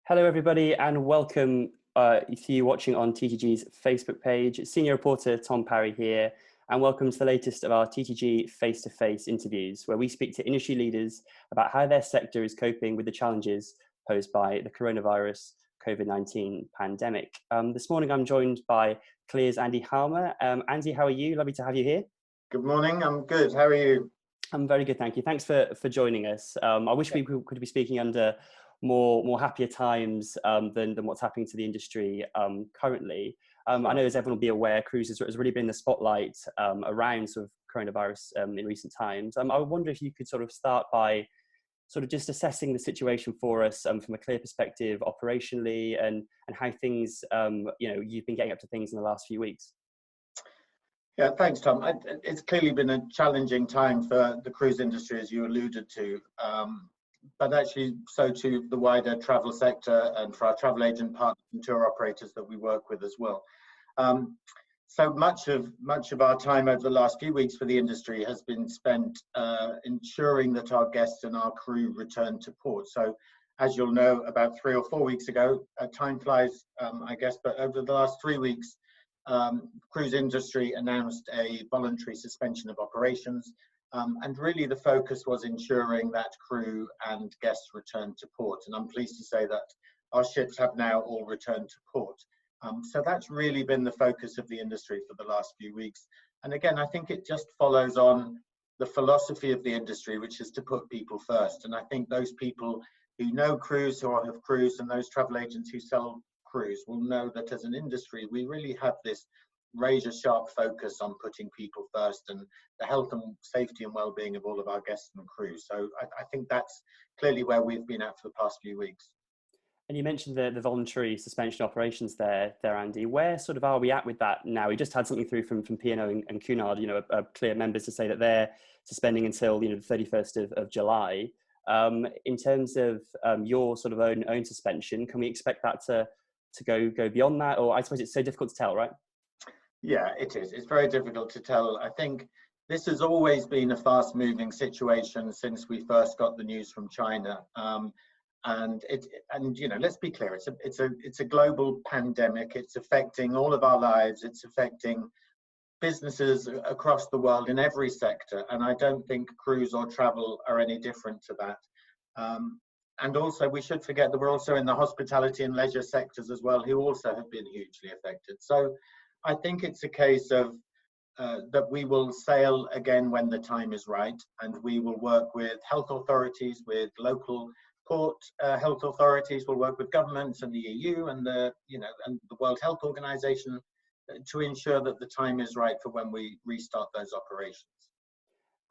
Hello, everybody, and welcome to you watching on TTG's Facebook page. Senior reporter Tom Parry here, and welcome to the latest of our TTG face-to-face interviews, where we speak to industry leaders about how their sector is coping with the challenges posed by the coronavirus COVID-19 pandemic. This morning, I'm joined by Clia's Andy Harmer. Andy, how are you? Lovely to have you here. Good morning. I'm good. How are you? I'm very good, thank you. Thanks for joining us. I wish we could be speaking under more happier times than what's happening to the industry currently. I know, as everyone will be aware, cruises has really been in the spotlight around sort of coronavirus in recent times. I wonder if you could sort of start by sort of just assessing the situation for us from a Clia perspective, operationally, and how things you've been getting up to things in the last few weeks. Yeah, thanks, Tom. It's clearly been a challenging time for the cruise industry, as you alluded to, but actually so too the wider travel sector and for our travel agent partners and tour operators that we work with as well. So much of our time over the last few weeks for the industry has been spent ensuring that our guests and our crew return to port. So, as you'll know, about 3 or 4 weeks ago, time flies, I guess, but over the last 3 weeks, cruise industry announced a voluntary suspension of operations, and really the focus was ensuring that crew and guests returned to port. And I'm pleased to say that our ships have now all returned to port. So that's really been the focus of the industry for the last few weeks. And again, I think it just follows on the philosophy of the industry, which is to put people first. And I think those people who know cruise or have cruised, and those travel agents who sell cruise will know that as an industry, we really have this razor sharp focus on putting people first and the health and safety and well-being of all of our guests and crew. So I think that's clearly where we've been at for the past few weeks. And you mentioned the voluntary suspension operations there, Andy. Where sort of are we at with that now? We just had something through from P&O and Cunard, Clia members, to say that they're suspending until the 31st of July. In terms of your sort of own suspension, can we expect that to go beyond that? Or I suppose it's so difficult to tell, right? Yeah, it is. It's very difficult to tell. I think this has always been a fast-moving situation since we first got the news from China. And let's be clear, it's a global pandemic. It's affecting all of our lives. It's affecting businesses across the world in every sector. And I don't think cruise or travel are any different to that. And also, we should forget that we're also in the hospitality and leisure sectors as well, who also have been hugely affected. So I think it's a case of that we will sail again when the time is right, and we will work with health authorities, with local port health authorities. We'll work with governments and the EU and the World Health Organization to ensure that the time is right for when we restart those operations.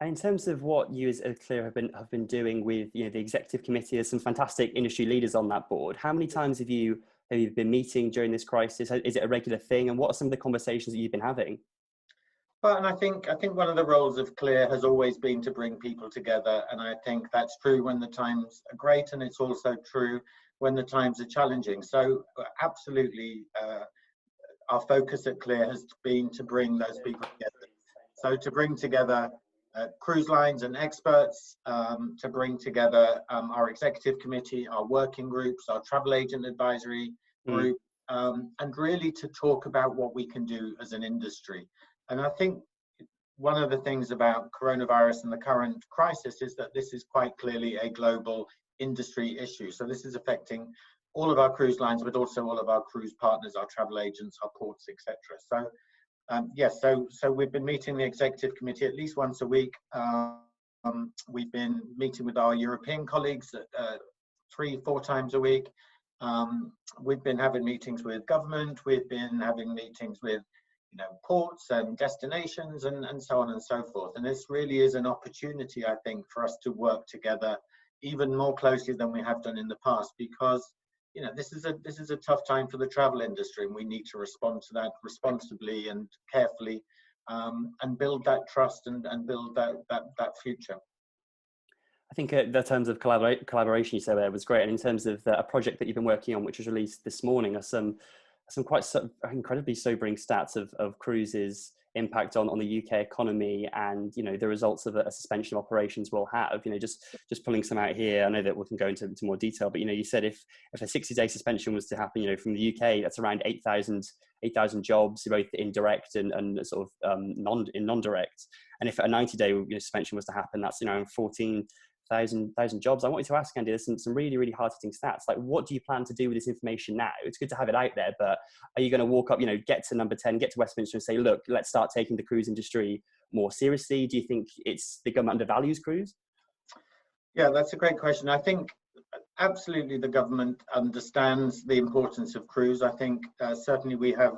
And in terms of what you as Clia have been doing with the executive committee, there's some fantastic industry leaders on that board. How many times have you been meeting during this crisis? Is it a regular thing? And what are some of the conversations that you've been having? Well, and I think one of the roles of Clia has always been to bring people together, and I think that's true when the times are great, and it's also true when the times are challenging. So absolutely, our focus at Clia has been to bring those people together. So to bring together cruise lines and experts, to bring together our executive committee, our working groups, our travel agent advisory group, and really to talk about what we can do as an industry. And I think one of the things about coronavirus and the current crisis is that this is quite clearly a global industry issue. So this is affecting all of our cruise lines, but also all of our cruise partners, our travel agents, our ports, etc. So yes, so we've been meeting the executive committee at least once a week. We've been meeting with our European colleagues 3-4 times a week. We've been having meetings with government. We've been having meetings with ports and destinations and so on and so forth. And this really is an opportunity, I think, for us to work together even more closely than we have done in the past, because this is a tough time for the travel industry, and we need to respond to that responsibly and carefully, and build that trust and build that future. I think the terms of collaboration you said there was great, and in terms of a project that you've been working on, which was released this morning, are some quite incredibly sobering stats of cruises impact on the UK economy and, you know, the results of a suspension of operations will have. You know, just pulling some out here. I know that we can go into more detail, but, you know, you said if a 60-day suspension was to happen, you know, from the UK, that's around 8,000 jobs, both indirect and sort of non-direct. And if a 90-day suspension was to happen, that's, you know, 14,000 jobs. I wanted to ask Andy, there's some really, really hard-hitting stats. Like, what do you plan to do with this information now? It's good to have it out there, but are you going to walk up, you know, get to number 10, get to Westminster and say, look, let's start taking the cruise industry more seriously? Do you think it's the government undervalues cruise? Yeah, that's a great question. I think absolutely the government understands the importance of cruise. I think certainly we have,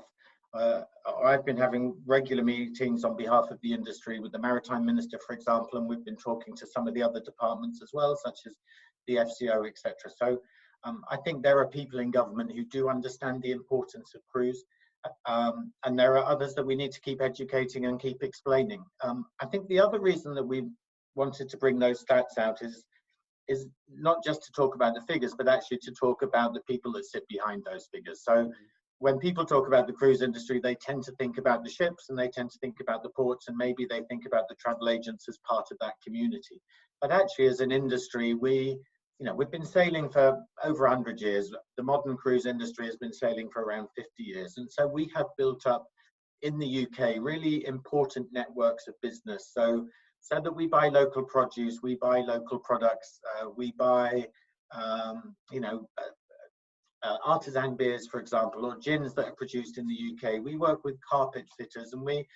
I've been having regular meetings on behalf of the industry with the Maritime Minister, for example, and we've been talking to some of the other departments as well, such as the FCO, etc. So I think there are people in government who do understand the importance of cruise, and there are others that we need to keep educating and keep explaining. I think the other reason that we wanted to bring those stats out is not just to talk about the figures, but actually to talk about the people that sit behind those figures. So when people talk about the cruise industry, they tend to think about the ships and they tend to think about the ports, and maybe they think about the travel agents as part of that community. But actually, as an industry, we've been sailing for over 100 years. The modern cruise industry has been sailing for around 50 years. And so we have built up in the UK really important networks of business. So that we buy local produce, we buy local products, we buy, artisan beers, for example, or gins that are produced in the UK. We work with carpet fitters, and we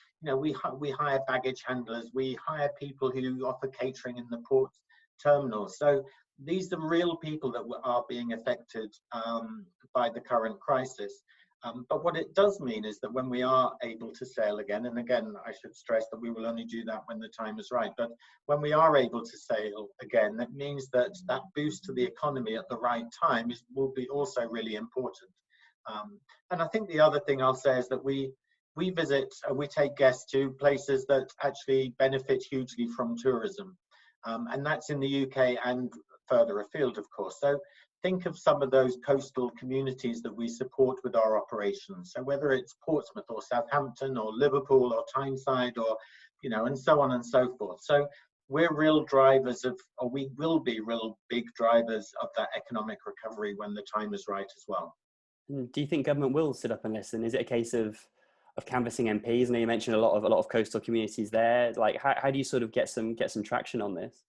hire baggage handlers. We hire people who offer catering in the port terminals. So these are real people that are being affected by the current crisis. But what it does mean is that when we are able to sail again, and again, I should stress that we will only do that when the time is right, but when we are able to sail again, that means that that boost to the economy at the right time will be also really important. And I think the other thing I'll say is that we take guests to places that actually benefit hugely from tourism. And that's in the UK and further afield, of course. So think of some of those coastal communities that we support with our operations. So whether it's Portsmouth or Southampton or Liverpool or Tyneside or, and so on and so forth. So we're real drivers we will be real big drivers of that economic recovery when the time is right as well. Do you think government will sit up and listen? Is it a case of canvassing MPs? I know you mentioned a lot of coastal communities there. Like, how do you sort of get some traction on this?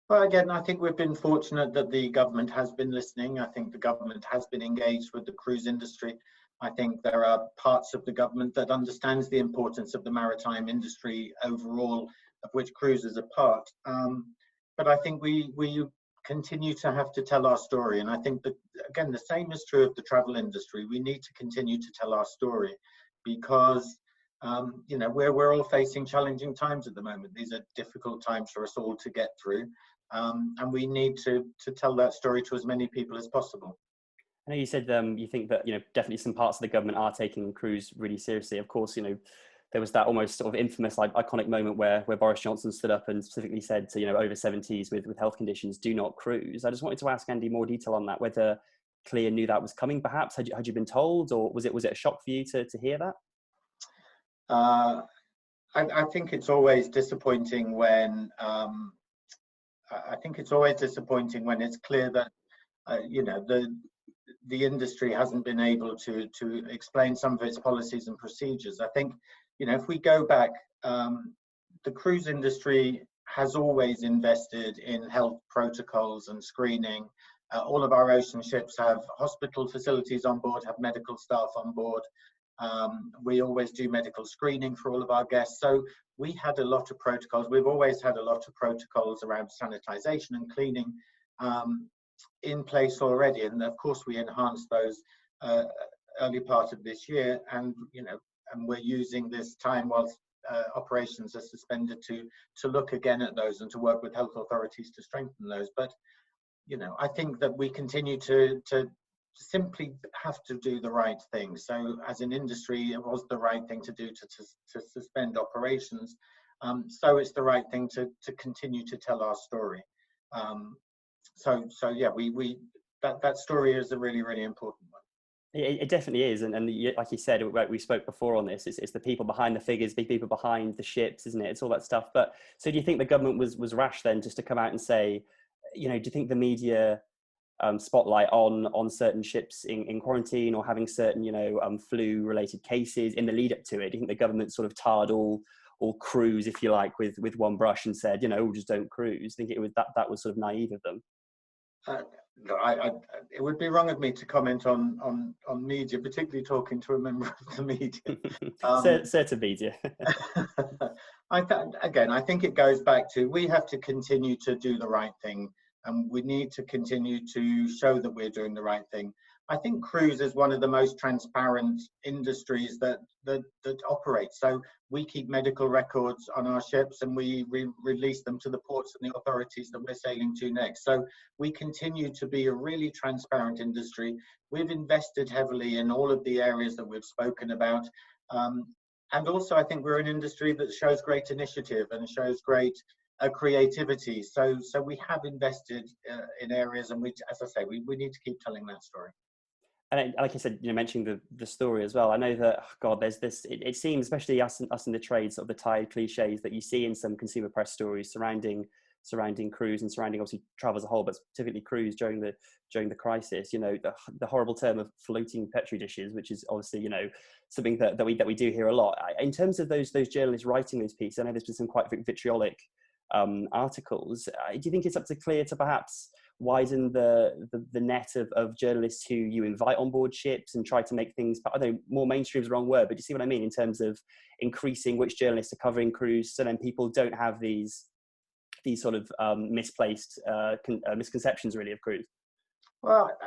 Well, again, I think we've been fortunate that the government has been listening. I think the government has been engaged with the cruise industry. I think there are parts of the government that understands the importance of the maritime industry overall, of which cruise is a part. But I think we continue to have to tell our story. And I think that, again, the same is true of the travel industry. We need to continue to tell our story because we're all facing challenging times at the moment. These are difficult times for us all to get through. And we need to tell that story to as many people as possible. I know you said you think that definitely some parts of the government are taking cruise really seriously. Of course, there was that almost sort of infamous, like, iconic moment where Boris Johnson stood up and specifically said to over 70s with health conditions, do not cruise. I just wanted to ask Andy more detail on that. Whether Clia knew that was coming, perhaps had you been told, or was it a shock for you to hear that? I think it's always disappointing when. I think it's always disappointing when it's clear that the industry hasn't been able to explain some of its policies and procedures. I think if we go back, the cruise industry has always invested in health protocols and screening. All of our ocean ships have hospital facilities on board, have medical staff on board. We always do medical screening for all of our guests. So we had a lot of protocols. We've always had a lot of protocols around sanitization and cleaning in place already. And of course, we enhanced those early part of this year. And, and we're using this time whilst operations are suspended to look again at those and to work with health authorities to strengthen those. But, I think that we continue to simply have to do the right thing. So as an industry, it was the right thing to do to suspend operations. So it's the right thing to continue to tell our story. So yeah, that story is a really, really important one. It definitely is, and like you said, we spoke before on this. It's the people behind the figures, the people behind the ships, isn't it? It's all that stuff. But so, do you think the government was rash then, just to come out and say, do you think the media spotlight on certain ships in quarantine, or having certain flu related cases in the lead up to it? Do you think the government sort of tarred all crews, if you like, with one brush and said, just don't cruise? I think it was that was sort of naive of them. No, it would be wrong of me to comment on media, particularly talking to a member of the media. Certain media. I think it goes back to, we have to continue to do the right thing, and we need to continue to show that we're doing the right thing. I think cruise is one of the most transparent industries that operates. So we keep medical records on our ships, and we release them to the ports and the authorities that we're sailing to next. So we continue to be a really transparent industry. We've invested heavily in all of the areas that we've spoken about. And also, I think we're an industry that shows great initiative and shows great creativity. So we have invested in areas, and as I say, we need to keep telling that story. And like I said, mentioning the story as well, I know that, there's this, it seems, especially us in the trade, sort of the tired cliches that you see in some consumer press stories surrounding cruise and surrounding obviously travel as a whole, but specifically cruise during the crisis. The horrible term of floating petri dishes, which is obviously something that we do hear a lot. In terms of those journalists writing those pieces, I know there's been some quite vitriolic articles. Do you think it's up to Clia to perhaps widen the net of journalists who you invite on board ships and try to make things, I don't know, more mainstream is the wrong word, but do you see what I mean, in terms of increasing which journalists are covering cruise, so then people don't have these sort of misplaced misconceptions really of cruise? Well,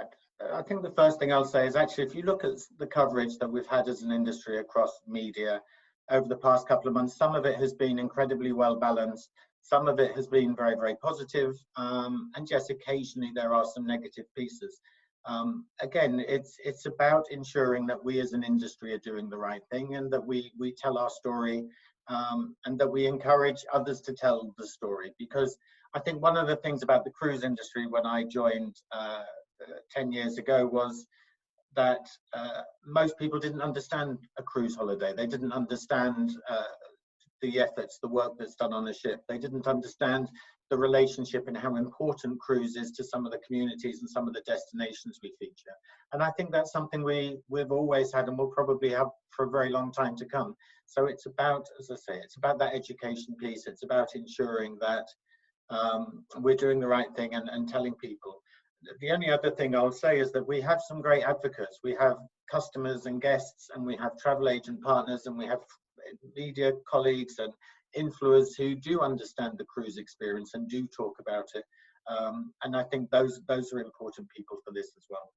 I think the first thing I'll say is, actually, if you look at the coverage that we've had as an industry across media over the past couple of months, some of it has been incredibly well balanced. Some of it has been very, very positive. And yes, occasionally there are some negative pieces. Again, it's about ensuring that we as an industry are doing the right thing, and that we tell our story, and that we encourage others to tell the story. Because I think one of the things about the cruise industry when I joined 10 years ago was that most people didn't understand a cruise holiday. They didn't understand the efforts, the work that's done on a ship. They didn't understand the relationship and how important cruise is to some of the communities and some of the destinations we feature. And I think that's something we've always had, and will probably have for a very long time to come. So it's about, as I say, it's about that education piece. It's about ensuring that we're doing the right thing and telling people. The only other thing I'll say is that we have some great advocates. We have customers and guests, and we have travel agent partners, and we have media colleagues and influencers who do understand the cruise experience and do talk about it. And I think those are important people for this as well.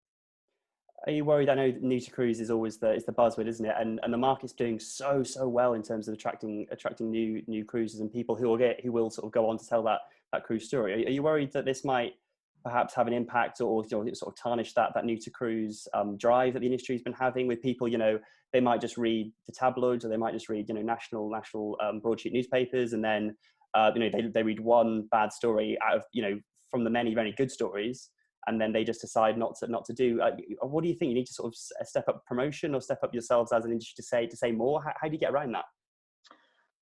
Are you worried? I know new to cruise is always the buzzword, isn't it? And the market's doing so well in terms of attracting new cruisers and people who will sort of go on to tell that cruise story. Are you worried that this might perhaps have an impact, or sort of tarnish that new to cruise drive that the industry's been having with people? They might just read the tabloids, or they might just read national broadsheet newspapers, and then they read one bad story out of from the many very good stories, and then they just decide not to do. What do you think? You need to sort of step up promotion, or step up yourselves as an industry to say more? How do you get around that?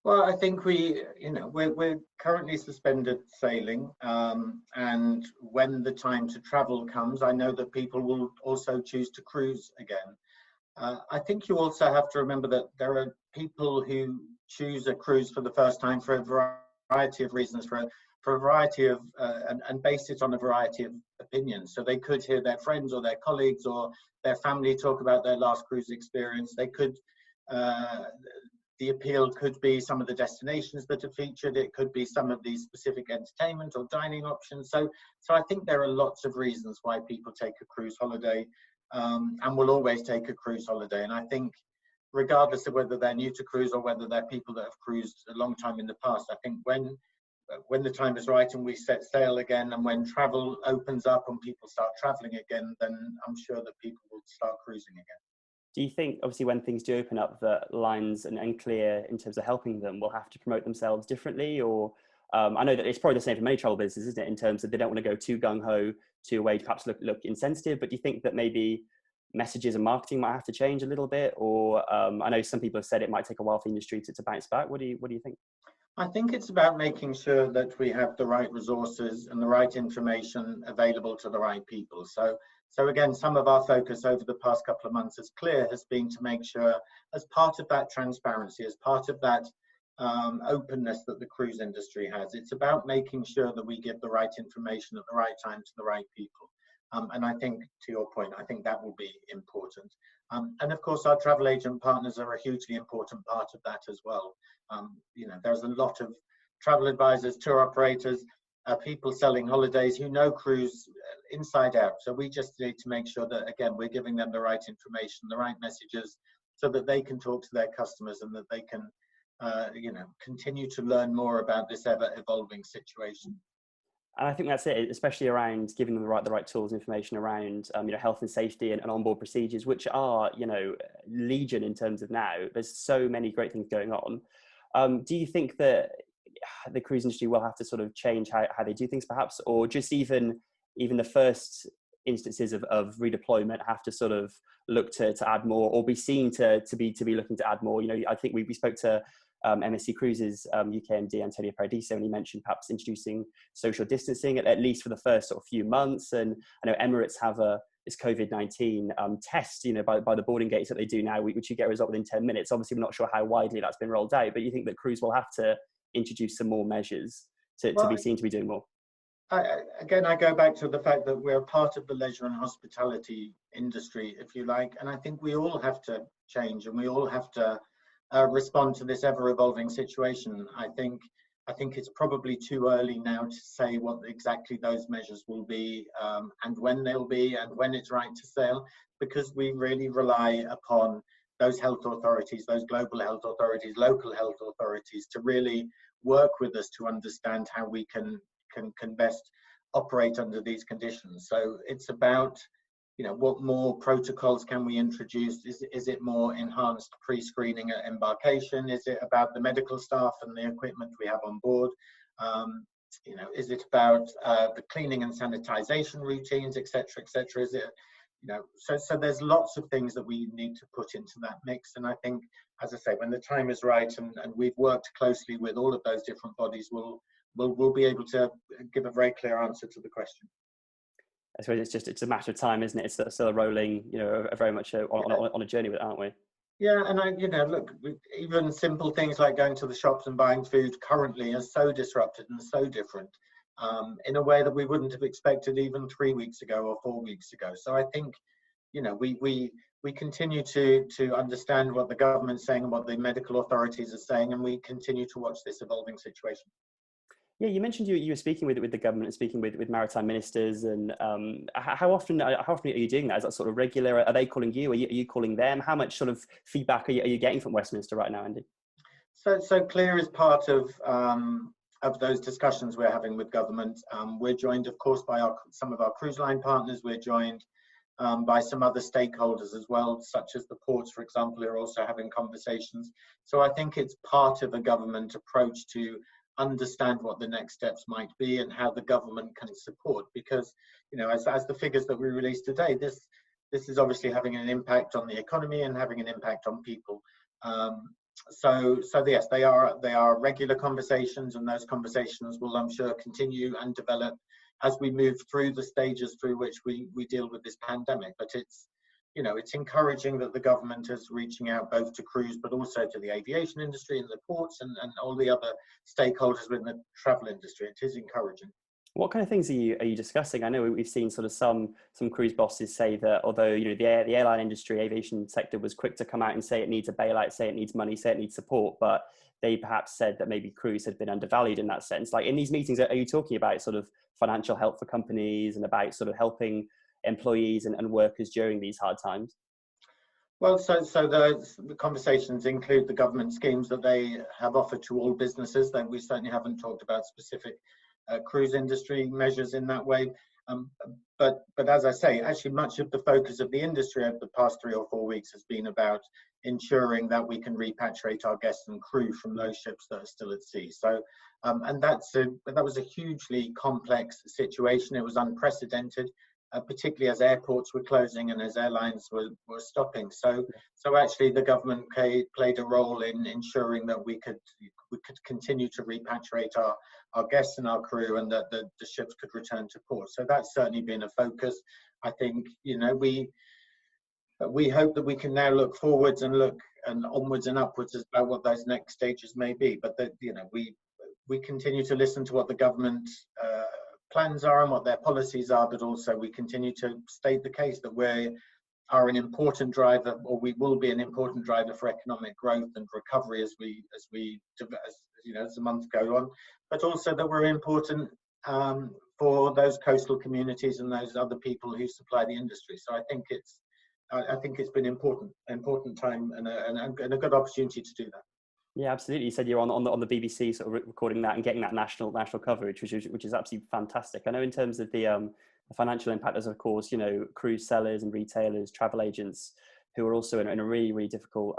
Well, I think we're currently suspended sailing, and when the time to travel comes, I know that people will also choose to cruise again. I think you also have to remember that there are people who choose a cruise for the first time for a variety of reasons, for a variety of and base it on a variety of opinions. So they could hear their friends or their colleagues or their family talk about their last cruise experience. They could. The appeal could be some of the destinations that are featured. It could be some of these specific entertainment or dining options. So I think there are lots of reasons why people take a cruise holiday, and will always take a cruise holiday. And I think regardless of whether they're new to cruise or whether they're people that have cruised a long time in the past, I think when the time is right and we set sail again, and when travel opens up and people start traveling again, then I'm sure that people will start cruising again. Do you think, obviously, when things do open up, that Lines and Clia, in terms of helping them, will have to promote themselves differently? Or I know that it's probably the same for many travel businesses, isn't it, in terms of they don't want to go too gung-ho, too away, perhaps look insensitive, but do you think that maybe messages and marketing might have to change a little bit, or I know some people have said it might take a while for the industry to bounce back. What do you think? I think it's about making sure that we have the right resources and the right information available to the right people. So again, some of our focus over the past couple of months as Clia has been to make sure, as part of that transparency, as part of that openness that the cruise industry has, it's about making sure that we give the right information at the right time to the right people. And I think, to your point, I think that will be important. And of course, our travel agent partners are a hugely important part of that as well. There's a lot of travel advisors, tour operators, people selling holidays who know cruise inside out. So we just need to make sure that, again, we're giving them the right information, the right messages, so that they can talk to their customers and that they can, continue to learn more about this ever evolving situation. And I think that's it, especially around giving them the right tools and information around health and safety and onboard procedures, which are legion in terms of now. There's so many great things going on. Do you think that the cruise industry will have to sort of change how they do things, perhaps, or just even the first instances of redeployment have to sort of look to add more, or be seen to be looking to add more? I think we spoke to MSC Cruises UK MD Antonio Paradiso, and he mentioned perhaps introducing social distancing at least for the first sort of few months. And I know Emirates have this COVID-19 test, by the boarding gates that they do now, which you get a result within 10 minutes. Obviously, we're not sure how widely that's been rolled out, but you think that cruise will have to introduce some more measures to be seen to be doing more? I go back to the fact that we're part of the leisure and hospitality industry, if you like, and I think we all have to change and we all have to respond to this ever-evolving situation. I think it's probably too early now to say what exactly those measures will be, and when they'll be, and when it's right to sail, because we really rely upon those health authorities, those global health authorities, local health authorities, to really work with us to understand how we can best operate under these conditions. So it's about, what more protocols can we introduce? Is it more enhanced pre-screening at embarkation? Is it about the medical staff and the equipment we have on board? Is it about the cleaning and sanitization routines, etc., etc.? Is it, so there's lots of things that we need to put into that mix. And I think, as I say, when the time is right, and we've worked closely with all of those different bodies, we'll be able to give a very clear answer to the question. I suppose it's a matter of time, isn't it? It's still a rolling, very much on a journey with it, aren't we? Yeah, and look, even simple things like going to the shops and buying food currently are so disrupted and so different, in a way that we wouldn't have expected even 3 weeks ago or 4 weeks ago. So I think, we continue to understand what the government's saying and what the medical authorities are saying, and we continue to watch this evolving situation. Yeah, you mentioned you were speaking with the government and speaking with maritime ministers, and how often are you doing that? Is that sort of regular? Are they calling you? Are you calling them? How much sort of feedback are you getting from Westminster right now, Andy? So Clia is part of those discussions we're having with government. We're joined, of course, by some of our cruise line partners. We're joined by some other stakeholders as well, such as the ports, for example, who are also having conversations. So I think it's part of a government approach to understand what the next steps might be and how the government can support, because as the figures that we released today, this is obviously having an impact on the economy and having an impact on people. So yes, they are regular conversations, and those conversations will, I'm sure, continue and develop as we move through the stages through which we deal with this pandemic. But it's encouraging that the government is reaching out both to cruise, but also to the aviation industry and the ports and all the other stakeholders within the travel industry. It is encouraging. What kind of things are you discussing? I know we've seen sort of some cruise bosses say that although the airline industry, aviation sector was quick to come out and say it needs a bailout, say it needs money, say it needs support, but they perhaps said that maybe cruise had been undervalued in that sense. Like in these meetings, are you talking about sort of financial help for companies and about sort of helping employees and workers during these hard times? Well, so the conversations include the government schemes that they have offered to all businesses. Then we certainly haven't talked about specific cruise industry measures in that way. But as I say, actually much of the focus of the industry over the past 3 or 4 weeks has been about ensuring that we can repatriate our guests and crew from those ships that are still at sea. So, and that was a hugely complex situation. It was unprecedented. particularly as airports were closing and as airlines were stopping. So actually the government played a role in ensuring that we could continue to repatriate our guests and our crew, and that the ships could return to port. So that's certainly been a focus. I think, you know, we hope that we can now look forwards and look and onwards and upwards about what those next stages may be. But that, you know, we continue to listen to what the government plans are and what their policies are, but also we continue to state the case that we are an important driver, or we will be an important driver for economic growth and recovery as you know, as the months go on, but also that we're important for those coastal communities and those other people who supply the industry. So I think it's been important time and a good opportunity to do that. Yeah, absolutely. You said you're on the BBC, sort of recording that and getting that national coverage, which is absolutely fantastic. I know in terms of the financial impact, there's of course, you know, cruise sellers and retailers, travel agents who are also in a really difficult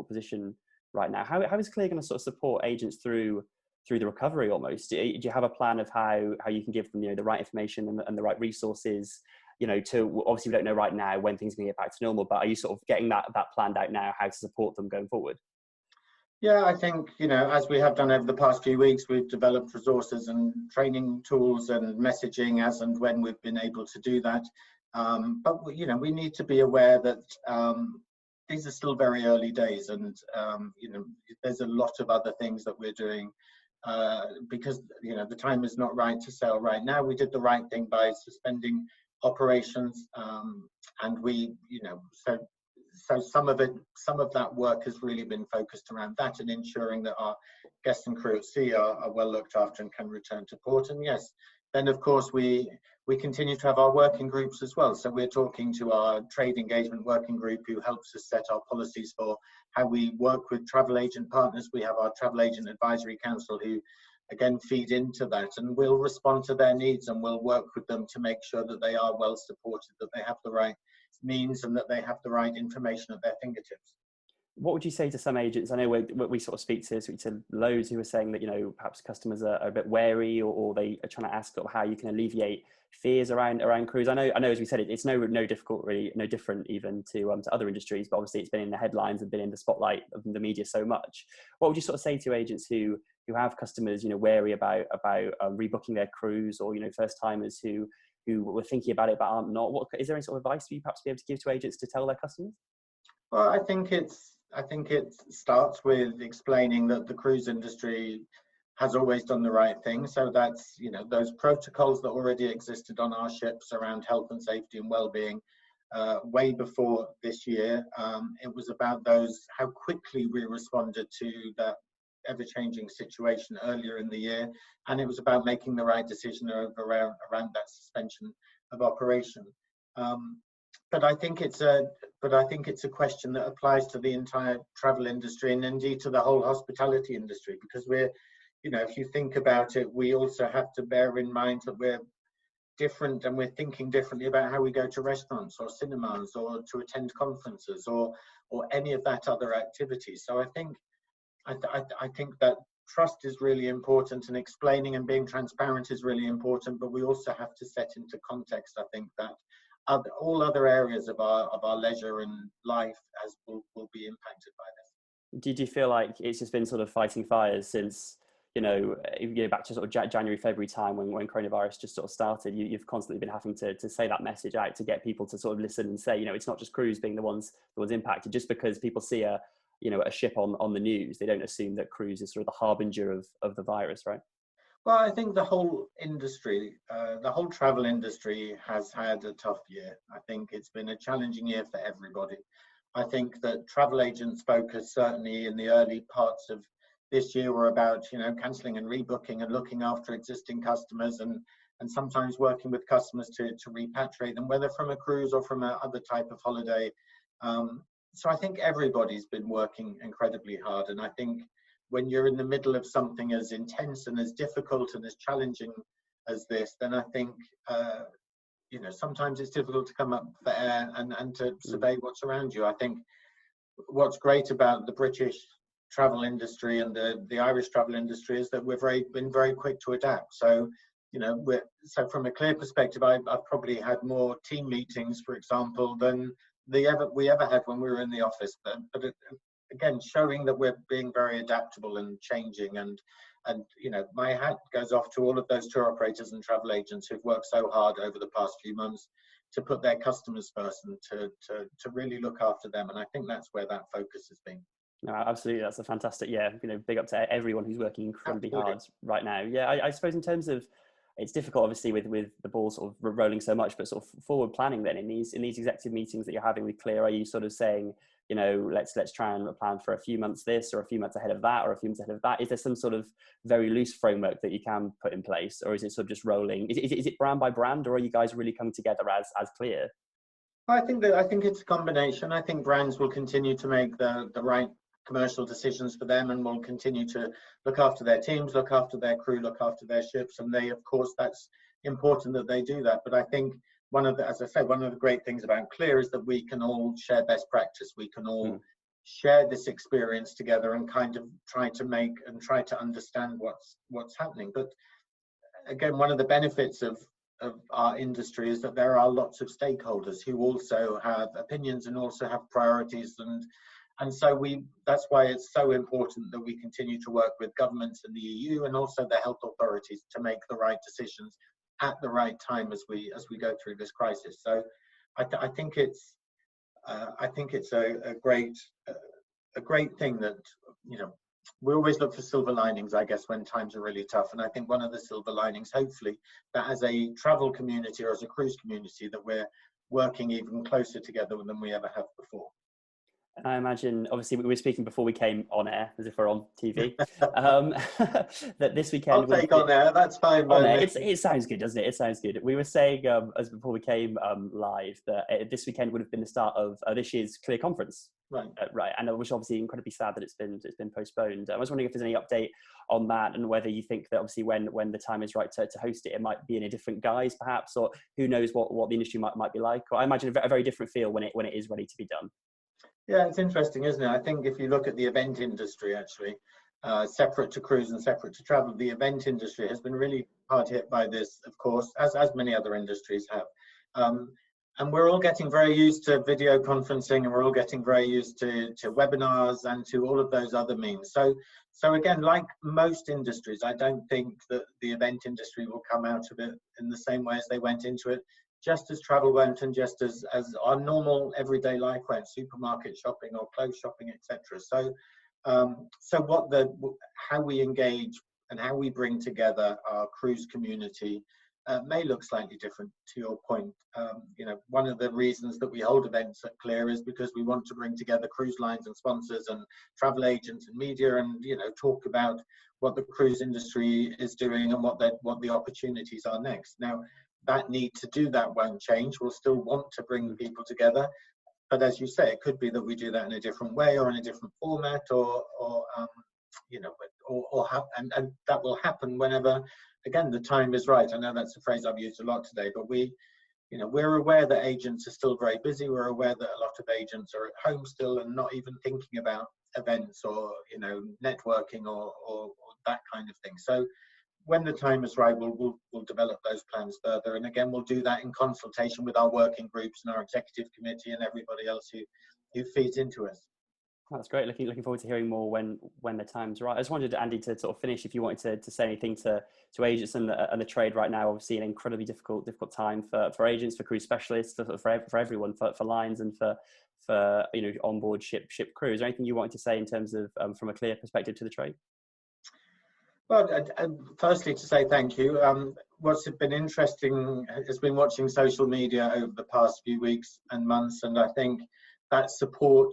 position right now. How is Clia going to sort of support agents through the recovery almost? Do you have a plan of how you can give them, you know, the right information and the right resources? You know, to obviously we don't know right now when things are going to get back to normal, but are you sort of getting that planned out now, how to support them going forward? Yeah, I think, you know, as we have done over the past few weeks, we've developed resources and training tools and messaging as and when we've been able to do that. But, you know, we need to be aware that these are still very early days, and, you know, there's a lot of other things that we're doing because, you know, the time is not right to sail right now. We did the right thing by suspending operations, and we, you know, so some of that work has really been focused around that and ensuring that our guests and crew at sea are well looked after and can return to port. And yes, then of course we continue to have our working groups as well. So we're talking to our trade engagement working group, who helps us set our policies for how we work with travel agent partners. We have our travel agent advisory council, who again feed into that, and we'll respond to their needs and we'll work with them to make sure that they are well supported, that they have the right means and that they have the right information at their fingertips. What would you say to some agents? I know we sort of speak to loads who are saying that, you know, perhaps customers are a bit wary, or they are trying to ask sort of how you can alleviate fears around cruise. I know as we said, it's no difficult, really, no different even to other industries, but obviously it's been in the headlines and been in the spotlight of the media so much. What would you sort of say to agents who have customers, you know, wary about rebooking their cruise, or, you know, first timers who were thinking about it but aren't not? Is there any sort of advice you perhaps be able to give to agents to tell their customers? Well, I think it starts with explaining that the cruise industry has always done the right thing. So that's, you know, those protocols that already existed on our ships around health and safety and well-being way before this year. It was about how quickly we responded to that ever-changing situation earlier in the year, and it was about making the right decision around that suspension of operation. But I think it's a question that applies to the entire travel industry, and indeed to the whole hospitality industry, because we're, you know, if you think about it, we also have to bear in mind that we're different, and we're thinking differently about how we go to restaurants or cinemas or to attend conferences or any of that other activity. So I think that trust is really important, and explaining and being transparent is really important, but we also have to set into context, I think, that all other areas of our leisure and life will be impacted by this. Did you feel like it's just been sort of fighting fires since, you know, if you go back to sort of January, February time when coronavirus just sort of started? You've constantly been having to say that message out to get people to sort of listen and say, you know, it's not just cruise being the ones impacted. Just because people see a ship on the news, they don't assume that cruise is sort of the harbinger of the virus, right? Well, I think the whole industry, the whole travel industry has had a tough year. I think it's been a challenging year for everybody. I think that travel agents' focus, certainly in the early parts of this year, were about, you know, cancelling and rebooking and looking after existing customers, and sometimes working with customers to repatriate them, whether from a cruise or from other type of holiday. So I think everybody's been working incredibly hard, and I think when you're in the middle of something as intense and as difficult and as challenging as this, then I think, you know, sometimes it's difficult to come up for air and to survey what's around you. I think what's great about the British travel industry and the Irish travel industry is that we've been very quick to adapt. So So from a Clear perspective, I've probably had more team meetings, for example, than we ever had when we were in the office. But again, showing that we're being very adaptable and changing, and my hat goes off to all of those tour operators and travel agents who've worked so hard over the past few months to put their customers first and to really look after them. And I think that's where that focus has been. No, absolutely. That's a fantastic, big up to everyone who's working incredibly hard right now. Yeah, I suppose in terms of, it's difficult obviously with the ball sort of rolling so much, but sort of forward planning then in these executive meetings that you're having with Clear, are you sort of saying, let's try and plan for a few months this, or a few months ahead of that, or a few months ahead of that? Is there some sort of very loose framework that you can put in place, or is it sort of just rolling? Is it brand by brand, or are you guys really coming together as Clear? I think it's a combination. I think brands will continue to make the right commercial decisions for them, and will continue to look after their teams, look after their crew, look after their ships, and of course that's important that they do that. But I think as I said, one of the great things about Clear is that we can all share best practice. We can all share this experience together and kind of try to understand what's happening. But again, one of the benefits of our industry is that there are lots of stakeholders who also have opinions and also have priorities, and so that's why it's so important that we continue to work with governments in the EU and also the health authorities to make the right decisions at the right time as we go through this crisis. So I think it's a great thing that we always look for silver linings, I guess, when times are really tough. And I think one of the silver linings, hopefully, that as a travel community or as a cruise community, that we're working even closer together than we ever have before. I imagine, obviously, we were speaking before we came on air, as if we're on TV, that this weekend... I'll take on air, that's fine. On air. It sounds good, doesn't it? It sounds good. We were saying, as before we came live, that this weekend would have been the start of this year's Clear conference. Right. Right, and I was obviously incredibly sad that it's been postponed. I was wondering if there's any update on that, and whether you think that obviously when the time is right to host it, it might be in a different guise, perhaps, or who knows what the industry might be like. Or I imagine a very different feel when it is ready to be done. Yeah, it's interesting, isn't it? I think if you look at the event industry, actually, separate to cruise and separate to travel, the event industry has been really hard hit by this, of course, as many other industries have. And we're all getting very used to video conferencing, and we're all getting very used to webinars and to all of those other means. So again, like most industries, I don't think that the event industry will come out of it in the same way as they went into it, just as travel went, and just as our normal everyday life went, supermarket shopping or clothes shopping, etc. So how we engage and how we bring together our cruise community may look slightly different, to your point. One of the reasons that we hold events at Clear is because we want to bring together cruise lines and sponsors and travel agents and media, and talk about what the cruise industry is doing and what the opportunities are next. Now, that need to do that won't change. We'll still want to bring people together, but as you say, it could be that we do that in a different way or in a different format, and that will happen whenever, again, the time is right. I know that's a phrase I've used a lot today, but we're aware that agents are still very busy. We're aware that a lot of agents are at home still and not even thinking about events or networking or that kind of thing. So when the time is right, we'll develop those plans further, and again, we'll do that in consultation with our working groups and our executive committee and everybody else who feeds into us. That's great. Looking forward to hearing more when the time's right. I just wanted Andy to sort of finish, if you wanted to say anything to agents and the trade right now. Obviously, an incredibly difficult time for agents, for cruise specialists, for everyone, for lines, and for onboard ship crew. Is there anything you wanted to say in terms of from a Clear perspective to the trade? Well, firstly, to say thank you. What's been interesting has been watching social media over the past few weeks and months, and I think that support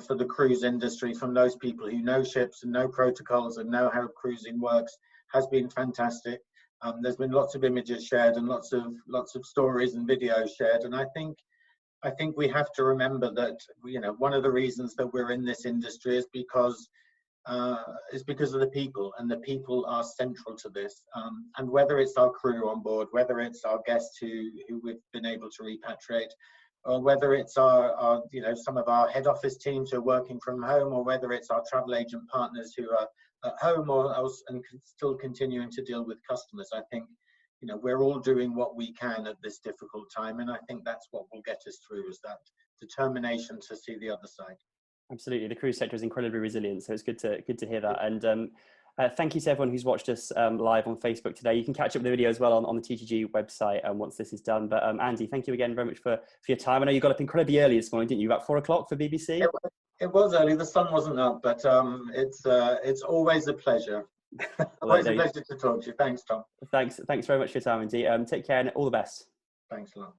for the cruise industry from those people who know ships and know protocols and know how cruising works has been fantastic. There's been lots of images shared and lots of stories and videos shared, and I think we have to remember that one of the reasons that we're in this industry is because of the people, and the people are central to this. And whether it's our crew on board, whether it's our guests who we've been able to repatriate, or whether it's our some of our head office teams who are working from home, or whether it's our travel agent partners who are at home and still continuing to deal with customers, I think we're all doing what we can at this difficult time, and I think that's what will get us through, is that determination to see the other side. Absolutely, the cruise sector is incredibly resilient, so it's good to hear that. And thank you to everyone who's watched us live on Facebook today. You can catch up with the video as well on the TTG website once this is done. But Andy, thank you again very much for your time. I know you got up incredibly early this morning, didn't you? About 4 o'clock for BBC? It was early. The sun wasn't up, but it's always a pleasure. Always a pleasure to talk to you. Thanks, Tom. Thanks very much for your time, Andy. Take care and all the best. Thanks a lot.